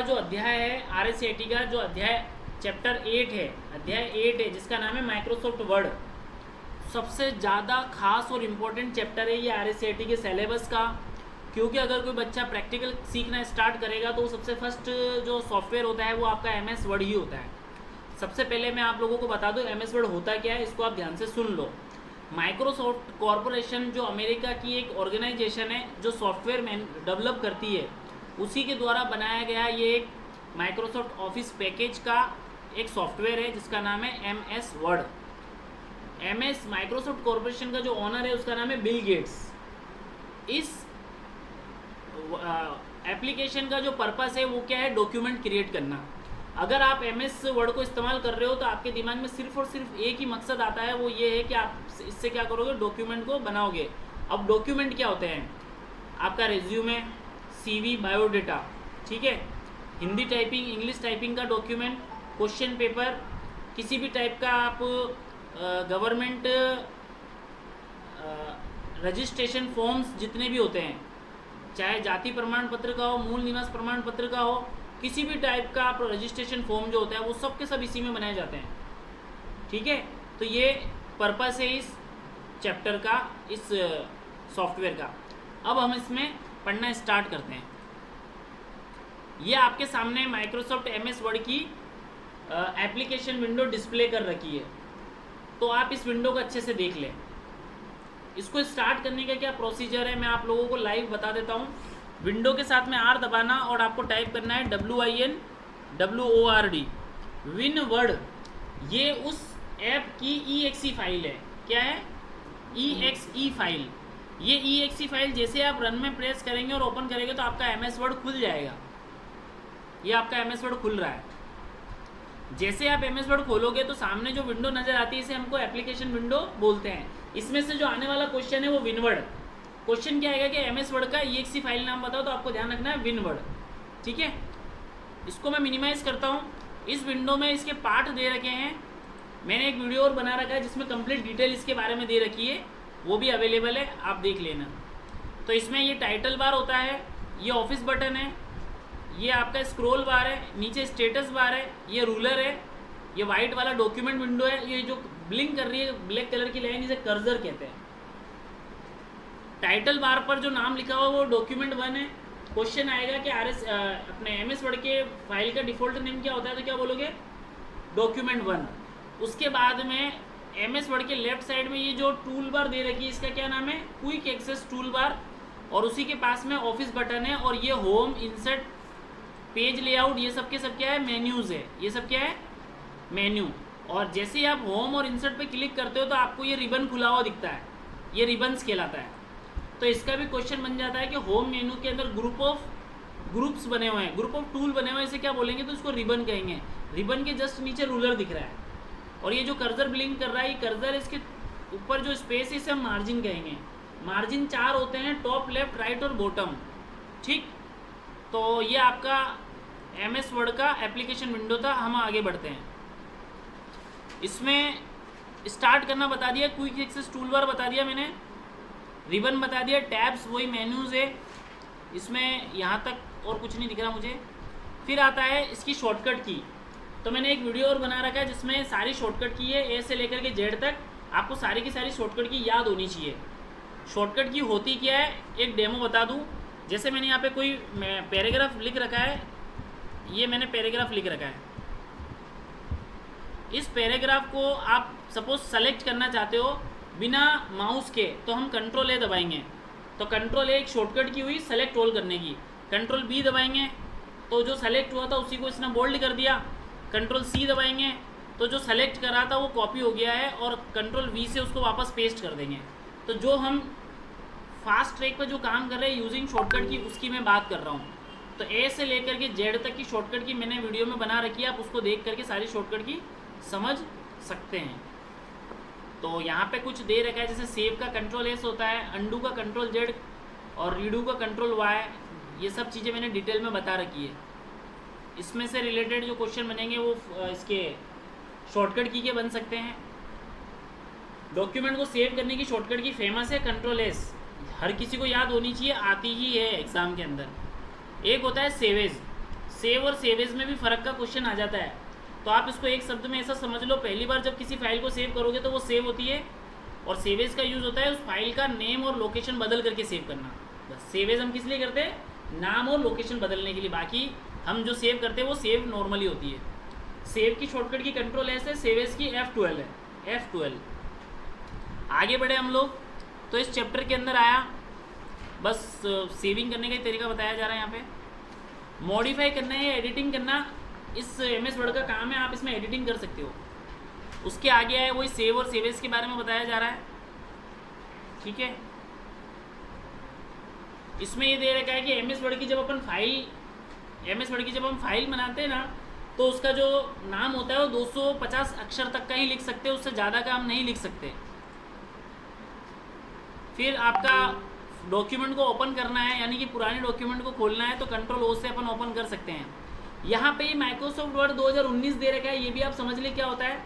जो अध्याय है RSAT का, जो अध्याय चैप्टर 8 है, अध्याय 8 है जिसका नाम है माइक्रोसॉफ्ट वर्ड। सबसे ज़्यादा खास और इम्पोर्टेंट चैप्टर है ये RSAT के सिलेबस का, क्योंकि अगर कोई बच्चा प्रैक्टिकल सीखना स्टार्ट करेगा तो सबसे फर्स्ट जो सॉफ्टवेयर होता है वो आपका MS वर्ड ही होता है। सबसे पहले मैं आप लोगों को बता दूं MS वर्ड होता क्या है, इसको आप ध्यान से सुन लो। माइक्रोसॉफ्ट कॉरपोरेशन जो अमेरिका की एक ऑर्गेनाइजेशन है जो सॉफ्टवेयर डेवलप करती है, उसी के द्वारा बनाया गया ये एक माइक्रोसॉफ्ट ऑफिस पैकेज का एक सॉफ्टवेयर है जिसका नाम है MS word. MS Microsoft corporation का जो ऑनर है उसका नाम है बिल गेट्स। इस एप्लीकेशन का जो पर्पस है वो क्या है, डॉक्यूमेंट क्रिएट करना। अगर आप MS वर्ड को इस्तेमाल कर रहे हो तो आपके दिमाग में सिर्फ और सिर्फ एक ही मकसद आता है, वो ये है कि आप इससे क्या करोगे, डॉक्यूमेंट को बनाओगे। अब डॉक्यूमेंट क्या होते हैं, आपका रेज्यूमे, CV, बायोडेटा, ठीक है, हिंदी टाइपिंग, इंग्लिश टाइपिंग का डॉक्यूमेंट, क्वेश्चन पेपर, किसी भी टाइप का आप गवर्नमेंट रजिस्ट्रेशन फॉर्म्स जितने भी होते हैं, चाहे जाति प्रमाण पत्र का हो, मूल निवास प्रमाण पत्र का हो, किसी भी टाइप का आप रजिस्ट्रेशन फॉर्म जो होता है वो सब के सब इसी में बनाए जाते हैं, ठीक है। तो ये पर्पस है इस चैप्टर का, इस सॉफ्टवेयर का। अब हम इसमें पढ़ना स्टार्ट करते हैं। ये आपके सामने माइक्रोसॉफ्ट MS वर्ड की एप्लीकेशन विंडो डिस्प्ले कर रखी है, तो आप इस विंडो को अच्छे से देख लें। इसको स्टार्ट करने का क्या प्रोसीजर है मैं आप लोगों को लाइव बता देता हूँ। विंडो के साथ में R दबाना और आपको टाइप करना है WINWORD, विन वर्ड। ये उस ऐप की EXE फाइल है। क्या है, EXE फाइल। ये EXE फाइल जैसे आप रन में प्रेस करेंगे और ओपन करेंगे तो आपका MS वर्ड खुल जाएगा। ये आपका MS वर्ड खुल रहा है। जैसे आप MS वर्ड खोलोगे तो सामने जो विंडो नज़र आती है इसे हमको एप्लीकेशन विंडो बोलते हैं। इसमें से जो आने वाला क्वेश्चन है वो विनवर्ड क्वेश्चन। क्या आएगा कि MS वर्ड का EXE फाइल नाम बताओ, तो आपको ध्यान रखना है विनवर्ड, ठीक है। इसको मैं मिनिमाइज़ करता हूँ। इस विंडो में इसके पार्ट दे रखे हैं, मैंने एक वीडियो और बना रखा है जिसमें कंप्लीट डिटेल इसके बारे में दे रखी है, वो भी अवेलेबल है, आप देख लेना। तो इसमें ये टाइटल बार होता है, ये ऑफिस बटन है, ये आपका स्क्रॉल बार है, नीचे स्टेटस बार है, ये रूलर है, ये वाइट वाला डॉक्यूमेंट विंडो है, ये जो ब्लिंक कर रही है ब्लैक कलर की लाइन इसे कर्सर कहते हैं। टाइटल बार पर जो नाम लिखा हुआ वो डॉक्यूमेंट 1 है। क्वेश्चन आएगा कि अपने MS वर्ड के फाइल का डिफ़ॉल्ट नेम क्या होता है, तो क्या बोलोगे, डॉक्यूमेंट 1। उसके बाद में MS वर्ड के लेफ्ट साइड में ये जो टूल बार दे रखी है इसका क्या नाम है, क्विक एक्सेस टूल बार, और उसी के पास में ऑफिस बटन है, और ये होम, इंसर्ट, पेज लेआउट, ये सब के सब क्या है, मेन्यूज़ है। ये सब क्या है, मेन्यू। और जैसे ही आप होम और इंसर्ट पे क्लिक करते हो तो आपको ये रिबन खुला हुआ दिखता है, ये रिबन्स कहलाता है। तो इसका भी क्वेश्चन बन जाता है कि होम मेनू के अंदर ग्रुप्स बने हुए हैं, ग्रुप ऑफ टूल बने हुए हैं, इसे क्या बोलेंगे, तो इसको रिबन कहेंगे। रिबन के जस्ट नीचे रूलर दिख रहा है, और ये जो कर्सर ब्लिंक कर रहा है ये कर्सर, इसके ऊपर जो स्पेस है इसे हम मार्जिन कहेंगे। मार्जिन 4 होते हैं, टॉप, लेफ्ट, राइट और बॉटम, ठीक। तो ये आपका MS वर्ड का एप्लीकेशन विंडो था। हम आगे बढ़ते हैं। इसमें स्टार्ट करना बता दिया, क्विक एक्सेस टूल बार बता दिया मैंने, रिबन बता दिया, टैब्स वही मेन्यूज़ है। इसमें यहाँ तक और कुछ नहीं दिख रहा मुझे। फिर आता है इसकी शॉर्टकट की। तो मैंने एक वीडियो और बना रखा है जिसमें सारी शॉर्टकट की है, A से लेकर के Z तक आपको सारी की सारी शॉर्टकट की याद होनी चाहिए। शॉर्टकट की होती क्या है, एक डेमो बता दूँ। जैसे मैंने यहाँ पे कोई पैराग्राफ लिख रखा है, ये मैंने पैराग्राफ लिख रखा है। इस पैराग्राफ को आप सपोज सेलेक्ट करना चाहते हो बिना माउस के, तो हम Ctrl A दबाएंगे, तो Ctrl A एक शॉर्टकट की हुई सेलेक्ट ऑल करने की। Ctrl B दबाएंगे तो जो सेलेक्ट हुआ था उसी को इसने बोल्ड कर दिया। Ctrl C दबाएंगे तो जो सेलेक्ट करा था वो कॉपी हो गया है, और Ctrl V से उसको वापस पेस्ट कर देंगे। तो जो हम फास्ट ट्रैक पर जो काम कर रहे हैं यूजिंग शॉर्टकट की, उसकी मैं बात कर रहा हूँ। तो A से लेकर के Z तक की शॉर्टकट की मैंने वीडियो में बना रखी है, आप उसको देख करके सारी शॉर्टकट की समझ सकते हैं। तो यहाँ पे कुछ दे रखा है, जैसे सेव का Ctrl S होता है, अंडू का Ctrl Z और रीडू का Ctrl Y। ये सब चीज़ें मैंने डिटेल में बता रखी है। इसमें से रिलेटेड जो क्वेश्चन बनेंगे वो इसके शॉर्टकट की के बन सकते हैं। डॉक्यूमेंट को सेव करने की शॉर्टकट की फेमस है Ctrl S, हर किसी को याद होनी चाहिए, आती ही है एग्ज़ाम के अंदर। एक होता है सेवेज। सेव और सेवेज में भी फ़र्क का क्वेश्चन आ जाता है। तो आप इसको एक शब्द में ऐसा समझ लो, पहली बार जब किसी फाइल को सेव करोगे तो वो सेव होती है, और सेवेज का यूज़ होता है उस फाइल का नेम और लोकेशन बदल करके सेव करना। बस सेवेज हम किस लिए करते हैं? नाम और लोकेशन बदलने के लिए। बाकी हम जो सेव करते हैं वो सेव नॉर्मली होती है। सेव की शॉर्टकट की कंट्रोल एस है, सेवेज की F12 है, F12। आगे बढ़े हम लोग, तो इस चैप्टर के अंदर आया, बस सेविंग करने का तरीका बताया जा रहा है यहाँ पे। मॉडिफाई करना है या एडिटिंग करना इस MS वर्ड का काम है, आप इसमें एडिटिंग कर सकते हो। उसके आगे आए वही सेव और सेवेज के बारे में बताया जा रहा है, ठीक है। इसमें ये दे रखा है कि MS वर्ड की जब हम फाइल बनाते हैं ना, तो उसका जो नाम होता है वो 250 अक्षर तक का ही लिख सकते हैं, उससे ज़्यादा का हम नहीं लिख सकते। फिर आपका डॉक्यूमेंट को ओपन करना है, यानी कि पुराने डॉक्यूमेंट को खोलना है, तो कंट्रोल O से अपन ओपन कर सकते हैं। यहाँ पे ये माइक्रोसॉफ्ट वर्ड 2019 दे रखा है, ये भी आप समझ लें क्या होता है।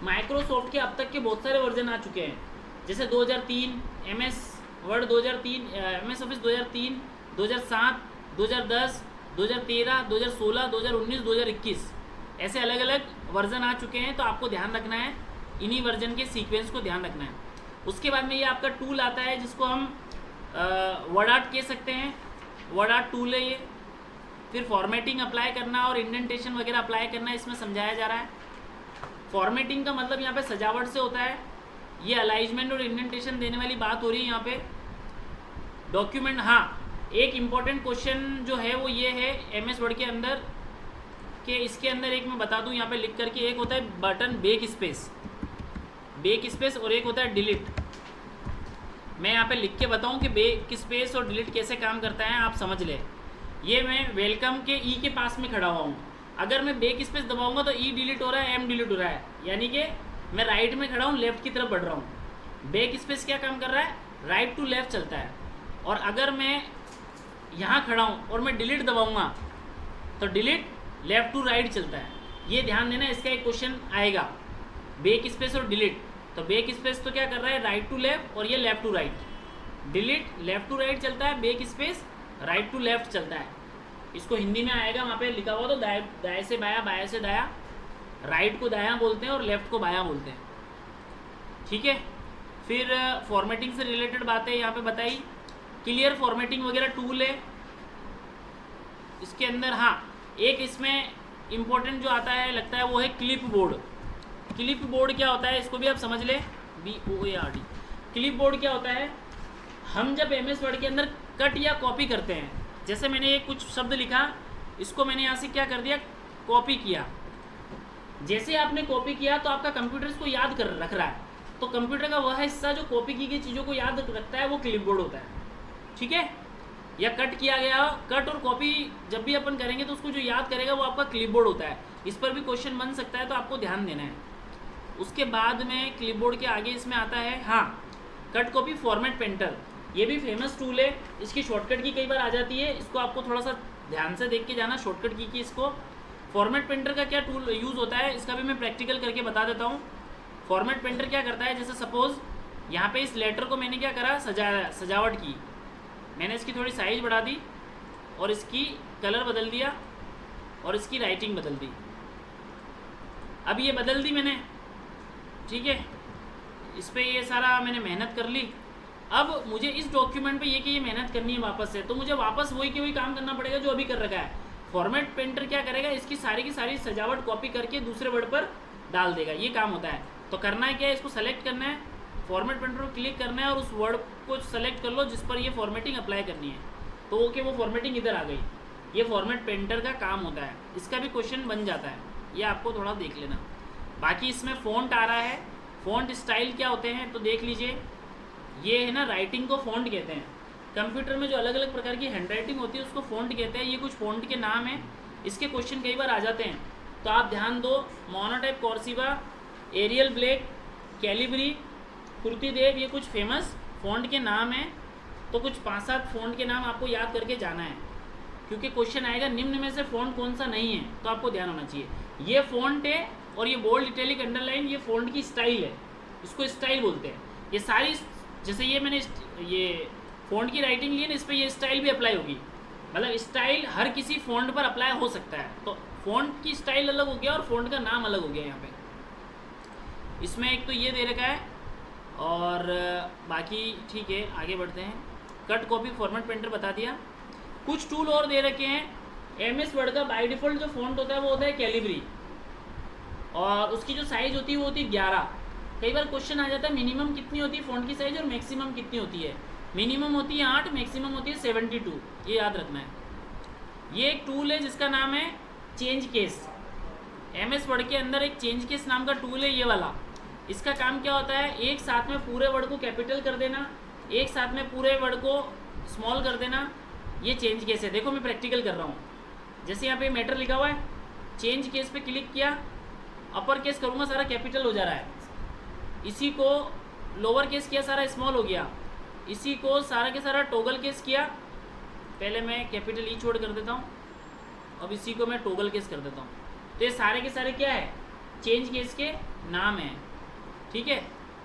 माइक्रोसॉफ्ट के अब तक के बहुत सारे वर्जन आ चुके हैं, जैसे 2003 MS वर्ड 2003, MS ऑफिस 2003, 2007, 2010, 2013, 2016, 2019, 2021, ऐसे अलग अलग वर्जन आ चुके हैं। तो आपको ध्यान रखना है, इन्हीं वर्जन के सीक्वेंस को ध्यान रखना है। उसके बाद में ये आपका टूल आता है जिसको हम वर्ड आर्ट कह सकते हैं, वर्ड आर्ट टूल है ये। फिर फॉर्मेटिंग अप्लाई करना और इंडेंटेशन वगैरह अप्लाई करना इसमें समझाया जा रहा है। फॉर्मेटिंग का मतलब यहाँ पे सजावट से होता है, ये अलाइजमेंट और इंडेंटेशन देने वाली बात हो रही है यहाँ पे। डॉक्यूमेंट, हाँ, एक इम्पॉर्टेंट क्वेश्चन जो है वो ये है MS वर्ड के अंदर कि इसके अंदर एक मैं बता दूँ यहाँ पे लिख करके, एक होता है बटन बैक स्पेस और एक होता है डिलीट। मैं यहाँ पे लिख के बताऊँ कि बैक स्पेस और डिलीट कैसे काम करता है, आप समझ ले। ये मैं वेलकम के E के पास में खड़ा हुआ हूँ, अगर मैं बैक स्पेस दबाऊंगा तो E डिलीट हो रहा है, M डिलीट हो रहा है, यानी कि मैं राइट में खड़ा हूँ, लेफ्ट की तरफ बढ़ रहा हूँ। बैक स्पेस क्या काम कर रहा है? राइट टू लेफ्ट चलता है। और अगर मैं यहाँ खड़ा हूँ और मैं डिलीट दबाऊंगा तो डिलीट लेफ्ट टू राइट चलता है। ये ध्यान देना, इसका एक क्वेश्चन आएगा, बैक स्पेस और डिलीट। तो बैक स्पेस तो क्या कर रहा है? राइट टू लेफ्ट, और ये left to right. Delete left to right चलता है, backspace right to left चलता है। इसको हिंदी में आएगा, वहाँ पे लिखा हुआ तो दाएं से बायां, बायां से दायां, राइट को दायां बोलते हैं और लेफ्ट को बायां बोलते हैं, ठीक है। फिर फॉर्मेटिंग से रिलेटेड बातें यहाँ पे बताई, क्लियर फॉर्मेटिंग वगैरह टूल है इसके अंदर। हाँ, एक इसमें इम्पोर्टेंट जो आता है लगता है वो है क्लिप बोर्ड। क्लिप बोर्ड क्या होता है इसको भी आप समझ ले, BOARD। क्लिप बोर्ड क्या होता है? हम जब MS वर्ड के अंदर कट या कॉपी करते हैं, जैसे मैंने ये कुछ शब्द लिखा, इसको मैंने यहाँ से क्या कर दिया? कॉपी किया। जैसे आपने कॉपी किया तो आपका कंप्यूटर इसको याद कर रख रहा है, तो कंप्यूटर का वह हिस्सा जो कॉपी की गई चीज़ों को याद रखता है वो क्लिपबोर्ड होता है, ठीक है। या कट किया गया, कट और कॉपी जब भी अपन करेंगे तो उसको जो याद करेगा वो आपका क्लिपबोर्ड होता है। इस पर भी क्वेश्चन बन सकता है, तो आपको ध्यान देना है। उसके बाद में क्लिपबोर्ड के आगे इसमें आता है, हाँ, कट कॉपी फॉर्मेट पेंटर। ये भी फेमस टूल है, इसकी शॉर्टकट की कई बार आ जाती है, इसको आपको थोड़ा सा ध्यान से देख के जाना, शॉर्टकट की इसको। फॉर्मेट पेंटर का क्या टूल यूज़ होता है इसका भी मैं प्रैक्टिकल करके बता देता हूँ। फॉर्मेट पेंटर क्या करता है, जैसे सपोज़ यहाँ पे इस लेटर को मैंने क्या करा, सजावट की, मैंने इसकी थोड़ी साइज बढ़ा दी और इसकी कलर बदल दिया और इसकी राइटिंग बदल दी। अब ये बदल दी मैंने, ठीक है, इस पर ये सारा मैंने मेहनत कर ली। अब मुझे इस डॉक्यूमेंट पे ये कि ये मेहनत करनी है वापस से, तो मुझे वापस वही कि वही काम करना पड़ेगा जो अभी कर रखा है। फॉर्मेट पेंटर क्या करेगा, इसकी सारी की सारी सजावट कॉपी करके दूसरे वर्ड पर डाल देगा, ये काम होता है। तो करना है क्या है, इसको सेलेक्ट करना है, फॉर्मेट पेंटर को क्लिक करना है और उस वर्ड को सेलेक्ट कर लो जिस पर ये फॉर्मेटिंग अप्लाई करनी है, तो ओके वो फॉर्मेटिंग इधर आ गई। ये फॉर्मेट पेंटर का काम होता है, इसका भी क्वेश्चन बन जाता है, ये आपको थोड़ा देख लेना। बाकी इसमें फ़ॉन्ट आ रहा है, फ़ॉन्ट स्टाइल क्या होते हैं तो देख लीजिए। ये है ना, राइटिंग को फ़ॉन्ट कहते हैं। कंप्यूटर में जो अलग अलग प्रकार की हैंडराइटिंग होती है उसको फ़ॉन्ट कहते हैं। ये कुछ फ़ॉन्ट के नाम हैं, इसके क्वेश्चन कई बार आ जाते हैं, तो आप ध्यान दो। मोनोटाइप, कॉर्सिवा, एरियल ब्लैक, कैलिब्री, कुर्तीदेव, ये कुछ फेमस फ़ॉन्ट के नाम हैं। तो कुछ 5-7 फ़ॉन्ट के नाम आपको याद करके जाना है, क्योंकि क्वेश्चन आएगा निम्न में से फ़ॉन्ट कौन सा नहीं है, तो आपको ध्यान होना चाहिए। ये फ़ॉन्ट है और ये बोल्ड, इटैलिक, अंडरलाइन, ये फ़ॉन्ट की स्टाइल है, इसको स्टाइल बोलते हैं। ये सारी, जैसे ये मैंने ये फ़ॉन्ट की राइटिंग ली है ना, इस पर ये स्टाइल भी अप्लाई होगी। मतलब स्टाइल हर किसी फ़ॉन्ट पर अप्लाई हो सकता है। तो फ़ॉन्ट की स्टाइल अलग हो गया और फ़ॉन्ट का नाम अलग हो गया यहाँ पे। इसमें एक तो ये दे रखा है और बाकी ठीक है, आगे बढ़ते हैं। कट कॉपी फॉर्मेट पेंटर बता दिया। कुछ टूल और दे रखे हैं। MS वर्ड का बाय डिफ़ॉल्ट जो फ़ॉन्ट होता है वो होता है कैलिब्री, और उसकी जो साइज़ होती है वो होती है 11। कई बार क्वेश्चन आ जाता है मिनिमम कितनी होती है फ़ॉन्ट की साइज़ और मैक्सिमम कितनी होती है। मिनिमम होती है 8, मैक्सिमम होती है 72, ये याद रखना है। ये एक टूल है जिसका नाम है चेंज केस। MS वर्ड के अंदर एक चेंज केस नाम का टूल है ये वाला। इसका काम क्या होता है, एक साथ में पूरे वर्ड को कैपिटल कर देना, एक साथ में पूरे वर्ड को स्मॉल कर देना, ये चेंज केस है। देखो मैं प्रैक्टिकल कर रहा हूँ। जैसे यहाँ पे मैटर लिखा हुआ है, चेंज केस पे क्लिक किया, अपर केस करूँगा सारा कैपिटल हो जा रहा है, इसी को लोअर केस किया सारा स्मॉल हो गया, इसी को सारा के सारा टोगल केस किया, पहले मैं कैपिटल ई छोड़ कर देता हूँ, अब इसी को मैं टोगल केस कर देता हूँ। तो ये सारे के सारे क्या है, चेंज केस के नाम हैं, ठीक है।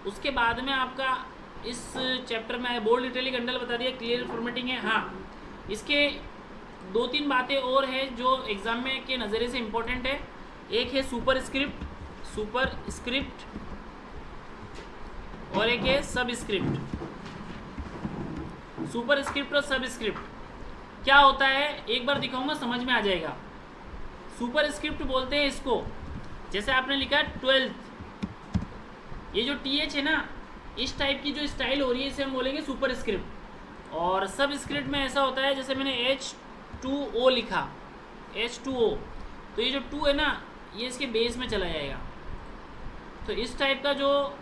उसके बाद में आपका इस चैप्टर में बोल्ड इटैलिक अंडरलाइन बता दिया, क्लियर फॉर्मेटिंग है। हाँ, इसके 2-3 बातें और है जो एग्ज़ाम में के नज़रिए से इम्पोर्टेंट है। एक है सुपर स्क्रिप्ट और एक है सब स्क्रिप्ट। सुपर स्क्रिप्ट और सब स्क्रिप्ट क्या होता है एक बार दिखाऊंगा, समझ में आ जाएगा। सुपर स्क्रिप्ट बोलते हैं इसको, जैसे आपने लिखा 12th, ये जो TH है ना, इस टाइप की जो स्टाइल हो रही है इसे हम बोलेंगे सुपर स्क्रिप्ट। और सब स्क्रिप्ट में ऐसा होता है, जैसे मैंने H2O लिखा, H2O, तो ये जो 2 है ना, ये इसके बेस में चला जाएगा। तो इस टाइप का जो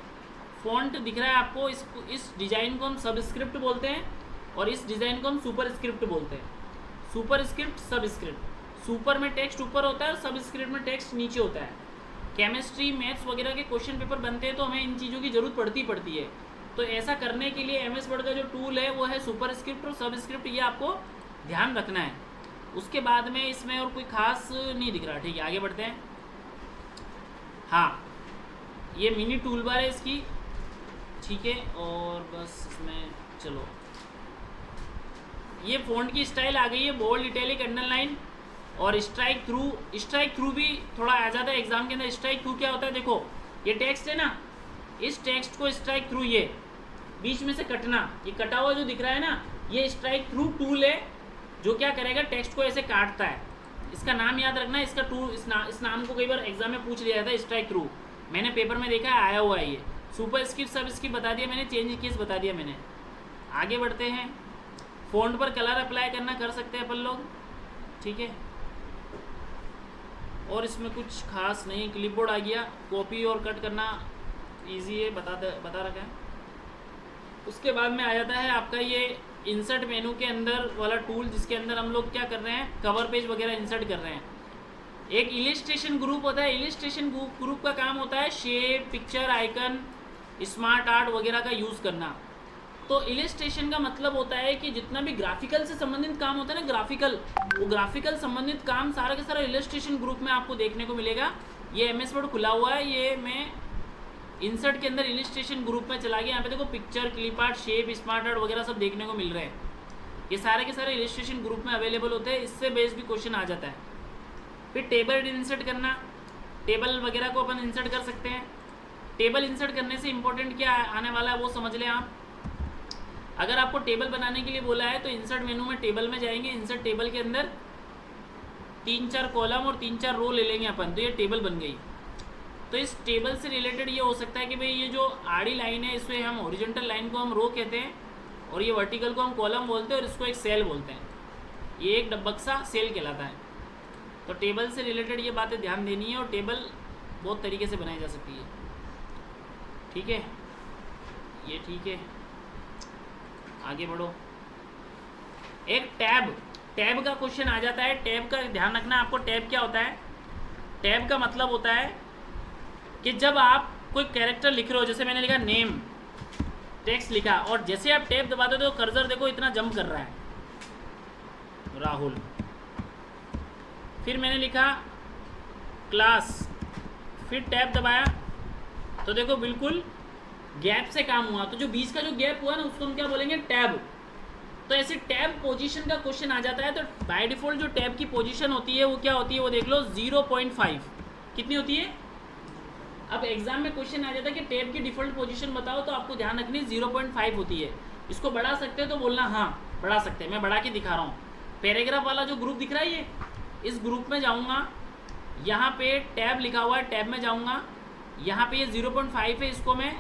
फॉन्ट दिख रहा है आपको, इस डिज़ाइन को हम सब स्क्रिप्ट बोलते हैं और इस डिज़ाइन को हम सुपर स्क्रिप्ट बोलते हैं। सुपर स्क्रिप्ट, सब स्क्रिप्ट। सुपर में टेक्स्ट ऊपर होता है और सब स्क्रिप्ट में टेक्स्ट नीचे होता है। केमिस्ट्री, मैथ्स वगैरह के क्वेश्चन पेपर बनते हैं तो हमें इन चीज़ों की ज़रूरत पड़ती है। तो ऐसा करने के लिए MS वर्ड का जो टूल है वो है सुपर स्क्रिप्ट और सब स्क्रिप्ट, ये आपको ध्यान रखना है। उसके बाद में इसमें और कोई खास नहीं दिख रहा, ठीक है, आगे बढ़ते हैं। हाँ, ये मिनी टूल बार है इसकी, ठीक है, और बस इसमें चलो, ये फ़ॉन्ट की स्टाइल आ गई है, बोल्ड इटैलिक अंडरलाइन और स्ट्राइक थ्रू। स्ट्राइक थ्रू भी थोड़ा आ जाता है एग्जाम के अंदर। स्ट्राइक थ्रू क्या होता है, देखो ये टेक्स्ट है ना, इस टेक्स्ट को स्ट्राइक थ्रू, ये बीच में से कटना, ये कटा हुआ जो दिख रहा है ना, ये स्ट्राइक थ्रू टूल है जो क्या करेगा, टेक्स्ट को ऐसे काटता है। इसका नाम याद रखना, इसका टूल, इस नाम को कई बार एग्जाम में पूछ लिया जाता है, स्ट्राइक थ्रू। मैंने पेपर में देखा है, आया हुआ है ये। सुपर स्क्रिप्ट, सब स्क्रिप्ट बता दिया मैंने, चेंज केस बता दिया मैंने। आगे बढ़ते हैं। फ़ॉन्ट पर कलर अप्लाई करना कर सकते हैं अपन लोग, ठीक है। और इसमें कुछ खास नहीं, क्लिपबोर्ड आ गया, कॉपी और कट करना इजी है, बता रखा है। उसके बाद में आ जाता है आपका ये इंसर्ट मेनू के अंदर वाला टूल, जिसके अंदर हम लोग क्या कर रहे हैं, कवर पेज वगैरह इंसर्ट कर रहे हैं। एक इलिस्ट्रेशन ग्रुप होता है। इलिस्ट्रेशन ग्रुप का काम होता है shape, picture, icon, smart art वगैरह का यूज़ करना। तो इलिस्ट्रेशन का मतलब होता है कि जितना भी ग्राफिकल से संबंधित काम होता है ना, वो ग्राफिकल संबंधित काम सारा का सारा इलिस्ट्रेशन ग्रुप में आपको देखने को मिलेगा। ये MS वर्ड खुला हुआ है, ये मैं इंसर्ट के अंदर इलिस्ट्रेशन ग्रुप में चला गया। यहाँ पे देखो picture, clip art, shape, smart art वगैरह सब देखने को मिल रहे हैं। ये सारे के सारे इलिस्ट्रेशन ग्रुप में अवेलेबल होते हैं। इससे बेस्ड भी क्वेश्चन आ जाता है। फिर टेबल इंसर्ट करना, टेबल वगैरह को अपन इंसर्ट कर सकते हैं। टेबल इंसर्ट करने से इंपॉर्टेंट क्या आने वाला है वो समझ लें आप। अगर आपको टेबल बनाने के लिए बोला है तो इंसर्ट मेनू में टेबल में जाएंगे। इंसर्ट टेबल के अंदर 3-4 कॉलम और 3-4 रो ले लेंगे अपन, तो ये टेबल बन गई। तो इस टेबल से रिलेटेड ये हो सकता है कि भाई ये जो आड़ी लाइन है, इसमें हम हॉरिजॉन्टल लाइन को हम रो कहते हैं और ये वर्टिकल को हम कॉलम बोलते हैं और इसको एक सेल बोलते हैं। ये एक बक्सा सेल कहलाता है। तो टेबल से रिलेटेड ये बातें ध्यान देनी है और टेबल बहुत तरीके से बनाई जा सकती है, ठीक है। ये ठीक है, आगे बढ़ो। एक टैब का क्वेश्चन आ जाता है। टैब का ध्यान रखना आपको। टैब क्या होता है, टैब का मतलब होता है कि जब आप कोई कैरेक्टर लिख रहे हो, जैसे मैंने लिखा नेम, टेक्स्ट लिखा, और जैसे आप टैब दबाते हो तो कर्सर देखो इतना जंप कर रहा है, राहुल। फिर मैंने लिखा क्लास, फिर टैब दबाया तो देखो बिल्कुल गैप से काम हुआ। तो जो बीच का जो गैप हुआ ना, उसको हम क्या बोलेंगे, टैब। तो ऐसे टैब पोजीशन का क्वेश्चन आ जाता है तो बाय डिफॉल्ट जो टैब की पोजीशन होती है वो क्या होती है, वो देख लो 0.5 कितनी होती है। अब एग्जाम में क्वेश्चन आ जाता है कि टैब की डिफॉल्ट पोजीशन बताओ, तो आपको ध्यान रखनी 0.5 होती है। इसको बढ़ा सकते हो तो बोलना हाँ बढ़ा सकते हैं, मैं बढ़ा के दिखा रहा हूँ। पैराग्राफ वाला जो ग्रुप दिख रहा है ये, इस ग्रुप में जाऊँगा, यहाँ पे टैब लिखा हुआ है, टैब में जाऊँगा, यहाँ पे ये 0.5 है, इसको मैं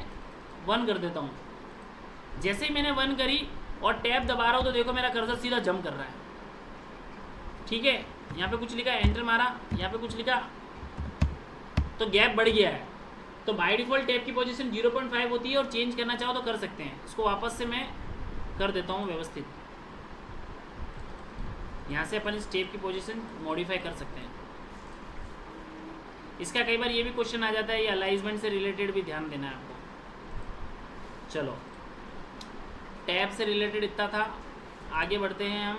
1 कर देता हूँ। जैसे ही मैंने 1 करी और टैब दबा रहा हूँ तो देखो मेरा कर्सर सीधा जंप कर रहा है, ठीक है। यहाँ पे कुछ लिखा, एंटर मारा, यहाँ पे कुछ लिखा, तो गैप बढ़ गया है। तो बाय डिफॉल्ट टैब की पोजीशन 0.5 होती है, और चेंज करना चाहो तो कर सकते हैं। इसको वापस से मैं कर देता हूँ व्यवस्थित, यहाँ से अपन इस टैब की पोजीशन मॉडिफाई कर सकते हैं। इसका कई बार ये भी क्वेश्चन आ जाता है, ये अलाइनमेंट से रिलेटेड भी ध्यान देना है आपको। चलो टैब से रिलेटेड इतना था, आगे बढ़ते हैं हम।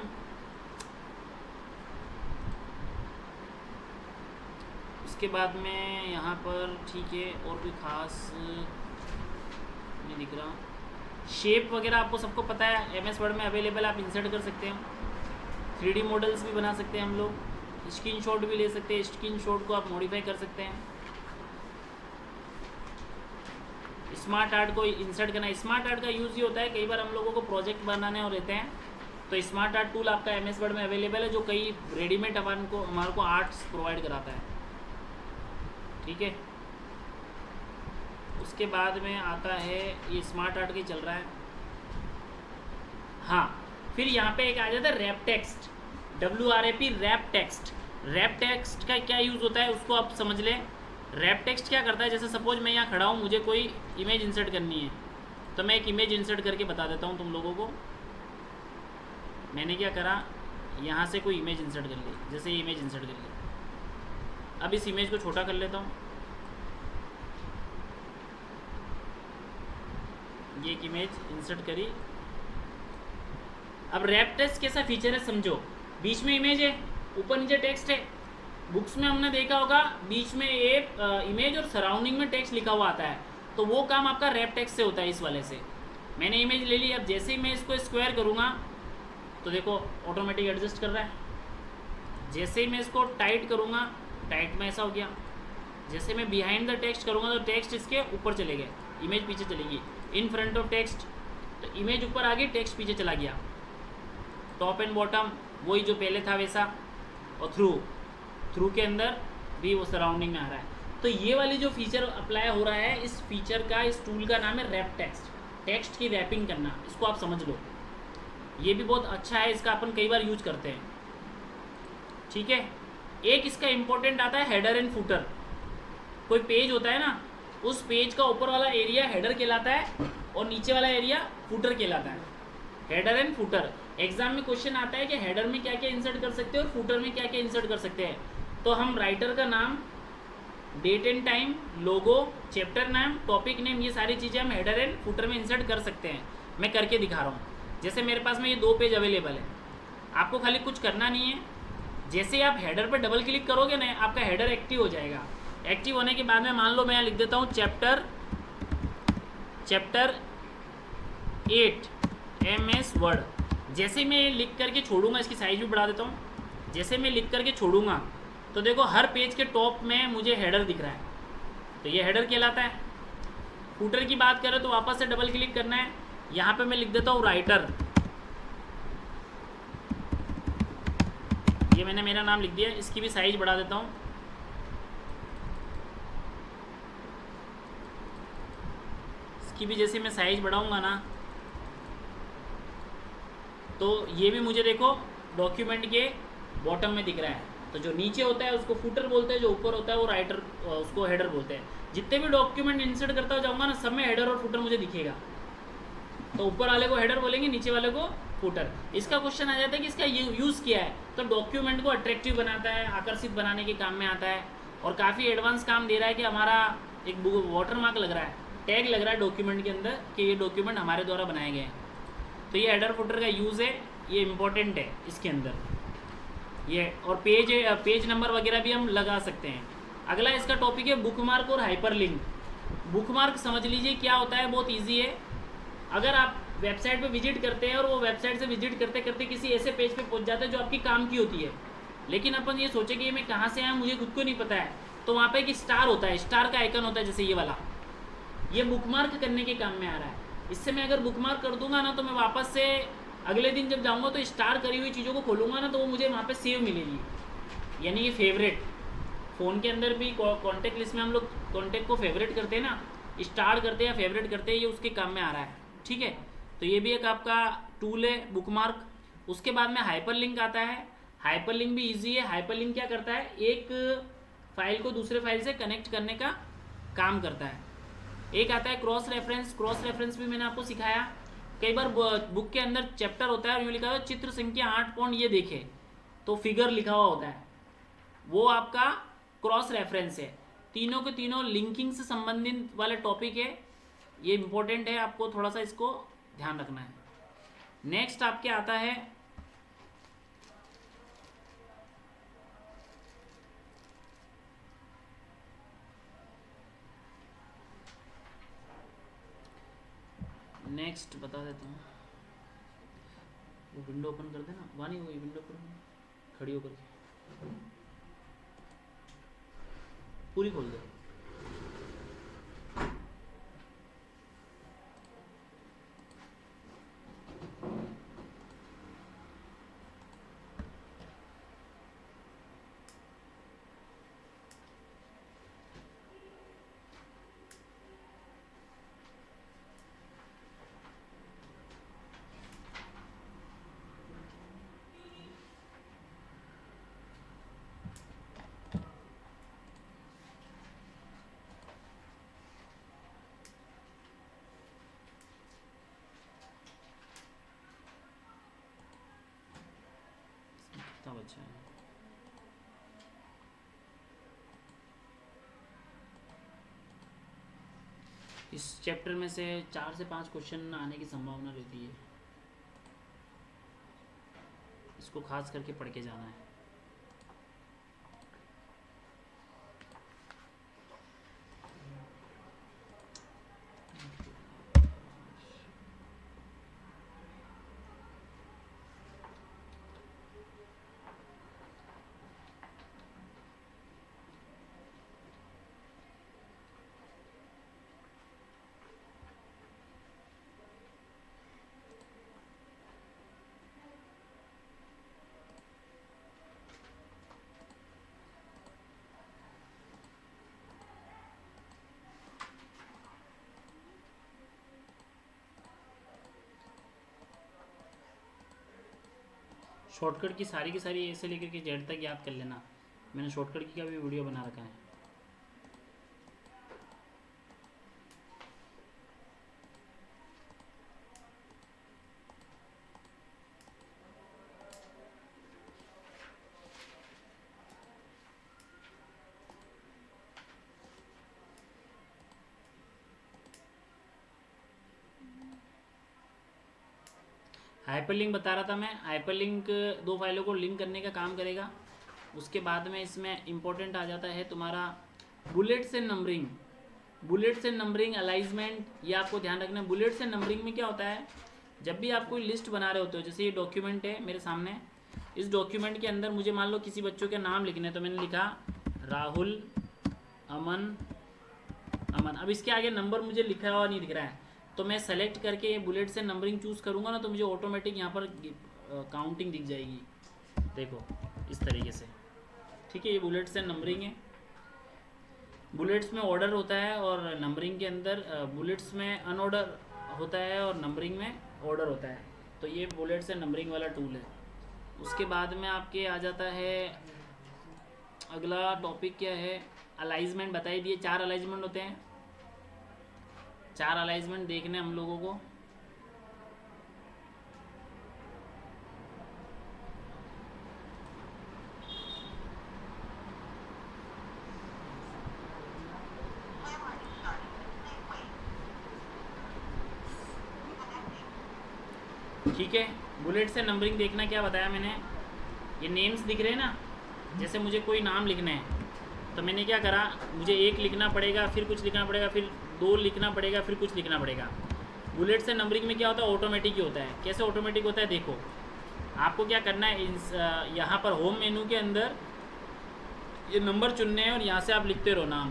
उसके बाद में यहाँ पर ठीक है, और कोई खास नहीं दिख रहा। शेप वगैरह आपको सबको पता है, एमएस वर्ड में अवेलेबल, आप इंसर्ट कर सकते हैं। 3D मॉडल्स भी बना सकते हैं हम लोग, स्क्रीनशॉट भी ले सकते हैं, स्क्रीनशॉट को आप मॉडिफाई कर सकते हैं। स्मार्ट आर्ट को इंसर्ट करना, स्मार्ट आर्ट का यूज़ ये होता है, कई बार हम लोगों को प्रोजेक्ट बनाने और रहते हैं, तो स्मार्ट आर्ट टूल आपका एमएस वर्ड में अवेलेबल है, जो कई रेडीमेड हमारे को आर्ट्स प्रोवाइड कराता है, ठीक है। उसके बाद में आता है, ये स्मार्ट आर्ट का ही चल रहा है। हाँ, फिर यहाँ पे एक आ जाता है wrap text, WRAP, wrap text. Wrap text का क्या यूज़ होता है उसको आप समझ लें। रैप टेक्स्ट क्या करता है, जैसे सपोज मैं यहाँ खड़ा हूँ, मुझे कोई इमेज इंसर्ट करनी है, तो मैं एक इमेज इंसर्ट करके बता देता हूँ तुम लोगों को। मैंने क्या करा, यहाँ से कोई इमेज इंसर्ट कर ली, जैसे ये इमेज इंसर्ट कर ली। अब इस इमेज को छोटा कर लेता हूँ, ये एक इमेज इंसर्ट करी। अब रैप टेक्स्ट कैसा फीचर है समझो, बीच में इमेज है, ऊपर नीचे टेक्स्ट है। बुक्स में हमने देखा होगा बीच में एक इमेज और सराउंडिंग में टेक्स्ट लिखा हुआ आता है, तो वो काम आपका रैप टेक्स्ट से होता है। इस वाले से मैंने इमेज ले ली, अब जैसे ही मैं इसको स्क्वायर करूँगा तो देखो ऑटोमेटिक एडजस्ट कर रहा है। जैसे ही मैं इसको टाइट करूँगा, टाइट में ऐसा हो गया। जैसे मैं बिहाइंड द टेक्स्ट करूँगा तो टेक्स्ट इसके ऊपर चले गए, इमेज पीछे चलेगी। इन फ्रंट ऑफ टेक्स्ट, तो इमेज ऊपर आ गई, टेक्स्ट पीछे चला गया। टॉप एंड बॉटम वही जो पहले था वैसा, और थ्रू के अंदर भी वो सराउंडिंग में आ रहा है। तो ये वाली जो फीचर अप्लाई हो रहा है, इस फीचर का, इस टूल का नाम है रैप टेक्स्ट, टेक्स्ट की रैपिंग करना, इसको आप समझ लो। ये भी बहुत अच्छा है, इसका अपन कई बार यूज करते हैं, ठीक है। एक इसका इंपॉर्टेंट आता है हेडर एंड फुटर। कोई पेज होता है ना, उस पेज का ऊपर वाला एरिया हेडर कहलाता है और नीचे वाला एरिया फुटर कहलाता है। हेडर एंड फुटर, एग्जाम में क्वेश्चन आता है कि हेडर में क्या क्या इंसर्ट कर सकते हैं और फुटर में क्या क्या इंसर्ट कर सकते हैं। तो हम राइटर का नाम, date and time, logo, chapter नाम, टॉपिक नेम, ये सारी चीज़ें हम हेडर एंड फुटर में इंसर्ट कर सकते हैं। मैं करके दिखा रहा हूँ। जैसे मेरे पास में ये 2 पेज अवेलेबल है, आपको खाली कुछ करना नहीं है। जैसे ही आप हेडर पर डबल क्लिक करोगे ना, आपका हेडर एक्टिव हो जाएगा। एक्टिव होने के बाद में मान लो मैं यहाँ लिख देता हूँ चैप्टर 8 MS वर्ड। जैसे मैं लिख करके छोड़ूंगा, इसकी साइज भी बढ़ा देता हूँ। जैसे मैं लिख करके छोड़ूंगा तो देखो हर पेज के टॉप में मुझे हेडर दिख रहा है, तो ये हेडर कहलाता है। फुटर की बात करें तो वापस से डबल क्लिक करना है, यहाँ पे मैं लिख देता हूँ राइटर। ये मैंने मेरा नाम लिख दिया, इसकी भी साइज बढ़ा देता हूँ। इसकी भी जैसे मैं साइज बढ़ाऊंगा ना, तो ये भी मुझे देखो डॉक्यूमेंट के बॉटम में दिख रहा है। तो जो नीचे होता है उसको फुटर बोलते हैं, जो ऊपर होता है वो राइटर, उसको हेडर बोलते हैं। जितने भी डॉक्यूमेंट इंसर्ट करता जाऊंगा ना, सब में हेडर और फुटर मुझे दिखेगा। तो ऊपर वाले को हेडर बोलेंगे, नीचे वाले को फुटर। इसका क्वेश्चन आ जाता है कि इसका यूज़ क्या है, तो डॉक्यूमेंट को अट्रैक्टिव बनाता है, आकर्षित बनाने के काम में आता है। और काफ़ी एडवांस काम दे रहा है कि हमारा एक वाटरमार्क लग रहा है, टैग लग रहा है डॉक्यूमेंट के अंदर कि ये डॉक्यूमेंट हमारे द्वारा बनाए गए हैं। तो ये हेडर फुटर का यूज़ है, ये इम्पोर्टेंट है इसके अंदर ये। और पेज नंबर वगैरह भी हम लगा सकते हैं। अगला इसका टॉपिक है बुकमार्क और हाइपरलिंक। बुकमार्क समझ लीजिए क्या होता है, बहुत इजी है। अगर आप वेबसाइट पे विजिट करते हैं और वो वेबसाइट से विजिट करते करते किसी ऐसे पेज पे पहुंच जाते हैं जो आपकी काम की होती है, लेकिन अपन ये सोचे कि मैं कहाँ से आया मुझे खुद को नहीं पता है, तो वहाँ पे एक स्टार होता है, स्टार का आइकन होता है जैसे ये वाला, ये बुकमार्क करने के काम में आ रहा है। इससे मैं अगर बुकमार्क कर दूंगा ना तो मैं वापस से अगले दिन जब जाऊँगा तो स्टार करी हुई चीज़ों को खोलूँगा ना तो वो मुझे वहाँ पर सेव मिलेगी, यानी ये फेवरेट। फ़ोन के अंदर भी कॉन्टैक्ट लिस्ट में हम लोग कॉन्टैक्ट को फेवरेट करते हैं ना, स्टार करते हैं या फेवरेट करते हैं, ये उसके काम में आ रहा है। ठीक है, तो ये भी एक आपका टूल है बुकमार्क। उसके बाद में हाइपर लिंक आता है। हाइपर लिंक भी ईजी है। हाइपर लिंक क्या करता है, एक फाइल को दूसरे फाइल से कनेक्ट करने का काम करता है। एक आता है क्रॉस रेफरेंस। क्रॉस रेफरेंस भी मैंने आपको सिखाया। कई बार बुक के अंदर चैप्टर होता है और यूँ लिखा हुआ है चित्र संख्या 8 पॉइंट ये देखे, तो फिगर लिखा हुआ होता है, वो आपका क्रॉस रेफरेंस है। तीनों के तीनों लिंकिंग से संबंधित वाले टॉपिक है, ये इंपॉर्टेंट है, आपको थोड़ा सा इसको ध्यान रखना है। नेक्स्ट आपके आता है नेक्स्ट बता देता हूँ, वो विंडो ओपन कर देना, वानी वही विंडो पर खड़ी होकर के पूरी खोल दे। कितना बचा है, इस चैप्टर में से 4 से 5 क्वेश्चन आने की संभावना रहती है, इसको खास करके पढ़ के जाना है। शॉर्टकट की सारी ऐसे लेकर के जेड तक याद कर लेना, मैंने शॉर्टकट की का भी वीडियो बना रखा है। हाइपरलिंक बता रहा था मैं, हाइपरलिंक 2 फाइलों को लिंक करने का काम करेगा। उसके बाद में इसमें इम्पोर्टेंट आ जाता है तुम्हारा bullets and numbering. Bullets and numbering alignment, ये आपको ध्यान रखना है। बुलेट्स एंड नंबरिंग में क्या होता है, जब भी आप कोई लिस्ट बना रहे होते हो, जैसे ये डॉक्यूमेंट है मेरे सामने, इस डॉक्यूमेंट के अंदर मुझे मान लो किसी बच्चों के नाम लिखने हैं, तो मैंने लिखा राहुल, अमन, अमन। अब इसके आगे नंबर मुझे लिखा हुआ नहीं दिख रहा है, तो मैं सेलेक्ट करके ये बुलेट से नंबरिंग चूज़ करूँगा ना, तो मुझे ऑटोमेटिक यहाँ पर काउंटिंग दिख जाएगी, देखो इस तरीके से। ठीक है, ये बुलेट से नंबरिंग है। बुलेट्स में ऑर्डर होता है और नंबरिंग के अंदर बुलेट्स में अनऑर्डर होता है और नंबरिंग में ऑर्डर होता है। तो ये बुलेट से नंबरिंग वाला टूल है। उसके बाद में आपके आ जाता है अगला टॉपिक क्या है, अलाइजमेंट बता ही दिए। 4 अलाइजमेंट होते हैं, 4 अलाइजमेंट देखने हम लोगों को। ठीक है, बुलेट से नंबरिंग देखना क्या बताया मैंने, ये नेम्स दिख रहे हैं ना, जैसे मुझे कोई नाम लिखना है तो मैंने क्या करा, मुझे 1 लिखना पड़ेगा, फिर कुछ लिखना पड़ेगा, फिर 2 लिखना पड़ेगा, फिर कुछ लिखना पड़ेगा। बुलेट से नंबरिंग में क्या होता है, ऑटोमेटिक ही होता है। कैसे ऑटोमेटिक होता है देखो, आपको क्या करना है, यहाँ पर होम मेनू के अंदर ये नंबर चुनने हैं और यहाँ से आप लिखते रहो नाम।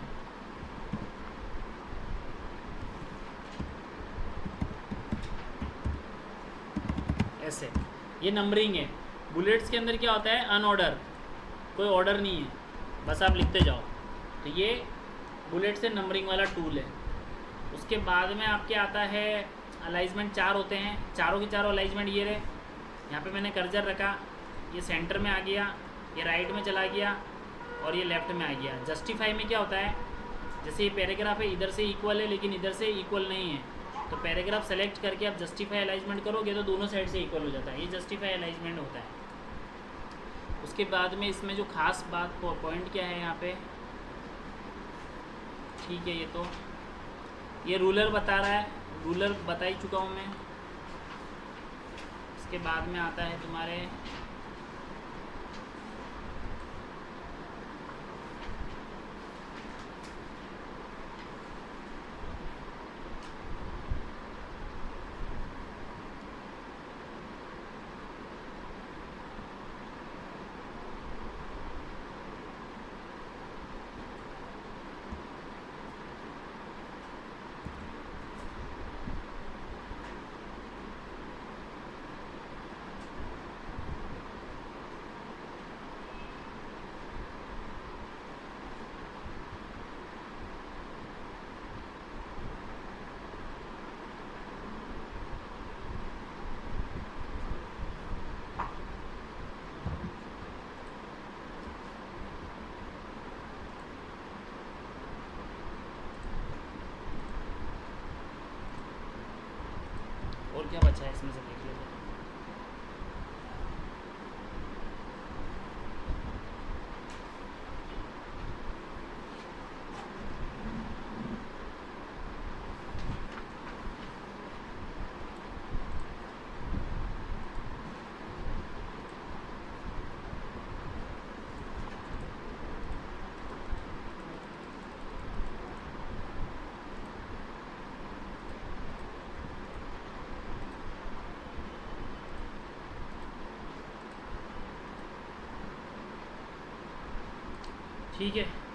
ऐसे ये नंबरिंग है। बुलेट्स के अंदर क्या होता है, अनऑर्डर, कोई ऑर्डर नहीं है, बस आप लिखते जाओ। तो ये बुलेट से नंबरिंग वाला टूल है। उसके बाद में आपके आता है अलाइजमेंट, 4 होते हैं, चारों के चारों अलाइजमेंट ये रहे। यहाँ पे मैंने कर्जर रखा, ये सेंटर में आ गया, ये राइट में चला गया और ये लेफ्ट में आ गया। जस्टिफाई में क्या होता है, जैसे ये पैराग्राफ है, इधर से इक्वल है लेकिन इधर से इक्वल नहीं है, तो पैराग्राफ सेलेक्ट करके आप जस्टिफाई अलाइजमेंट करोगे तो दोनों साइड से इक्वल हो जाता है। ये जस्टिफाई अलाइजमेंट होता है। उसके बाद में इसमें जो खास बात पॉइंट क्या है यहाँ पे, ठीक है, ये रूलर बता रहा है, रूलर बता ही चुका हूँ मैं। इसके बाद में आता है तुम्हारे और क्या बचा है इसमें से देख लीजिए। ठीक है।